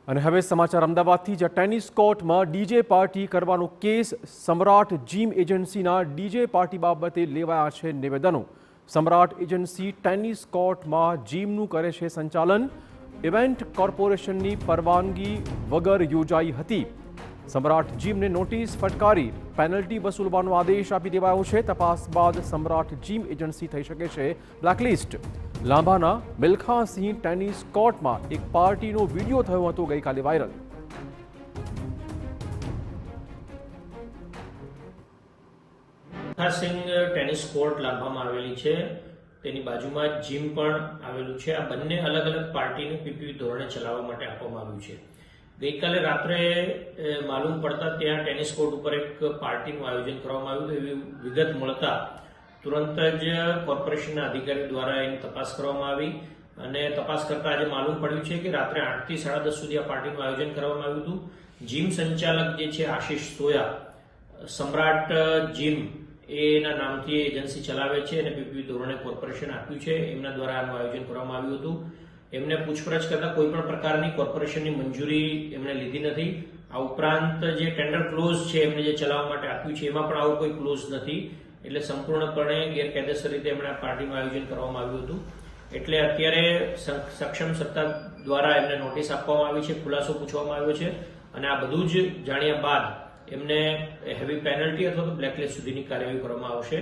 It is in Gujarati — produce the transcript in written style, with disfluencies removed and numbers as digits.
અને હવે સમાચાર અમદાવાદથી જ ટેનિસ કોર્ટમાં ડીજે પાર્ટી કરવાનો કેસ સમ્રાટ જીમ એજન્સીના ડીજે પાર્ટી બાબતે લેવાયા છે નિવેદનો। સમ્રાટ એજન્સી ટેનિસ કોર્ટમાં જીમનું કરે છે સંચાલન। ઇવેન્ટ કોર્પોરેશનની પરવાનગી વગર યોજાઈ હતી। સમ્રાટ જીમને નોટિસ ફટકારી પેનલ્ટી વસૂલવાનો આદેશ આપી દેવાયો છે। તપાસ બાદ સમ્રાટ જીમ એજન્સી થઈ શકે છે બ્લેકલિસ્ટ। લાંભાના મિલ્ખાસિંહ ટેનિસ કોર્ટમાં એક પાર્ટીનો વિડીયો થયો હતો ગઈકાલે વાયરલ। મિલ્ખાસિંહ ટેનિસ કોર્ટ લાંભામાં આવેલી છે, તેની બાજુમાં જીમ પણ આવેલું છે। આ બંને અલગ અલગ પાર્ટીને પીપીપી ધોરણે ચલાવવા માટે આપવામાં આવ્યું છે। ગઈકાલે રાત્રે માલુમ પડતા ત્યાં ટેનિસ કોર્ટ ઉપર એક પાર્ટીનું આયોજન કરવામાં આવ્યું હતું એવી વિગત મળતા તુરંત જ કોર્પોરેશનના અધિકારી દ્વારા એની તપાસ કરવામાં આવી અને તપાસ કરતા આજે માલુમ પડ્યું છે કે રાત્રે 8 થી 10:30 સુધી આ પાર્ટીનું આયોજન કરવામાં આવ્યું હતું। જીમ સંચાલક જે છે આશિષ સોયા, સમ્રાટ જીમ એના નામથી એજન્સી ચલાવે છે અને પીપીપી ધોરણે કોર્પોરેશન આપ્યું છે, એમના દ્વારા આનું આયોજન કરવામાં આવ્યું હતું। એમને પૂછપરછ કરતા કોઈ પણ પ્રકારની કોર્પોરેશનની મંજૂરી એમણે લીધી નથી। આ ઉપરાંત જે ટેન્ડર ક્લોઝ છે એમને જે ચલાવવા માટે આપ્યું છે એમાં પણ આવું કોઈ ક્લોઝ નથી, એટલે સંપૂર્ણપણે ગેરકાયદેસર રીતે એમણે આ પાર્ટીનું આયોજન કરવામાં આવ્યું હતું। એટલે અત્યારે સક્ષમ સત્તા દ્વારા એમને નોટિસ આપવામાં આવી છે, ખુલાસો પૂછવામાં આવ્યો છે અને આ બધું જ જાણ્યા બાદ એમને હેવી પેનલ્ટી અથવા તો બ્લેકલિસ્ટ સુધીની કાર્યવાહી કરવામાં આવશે।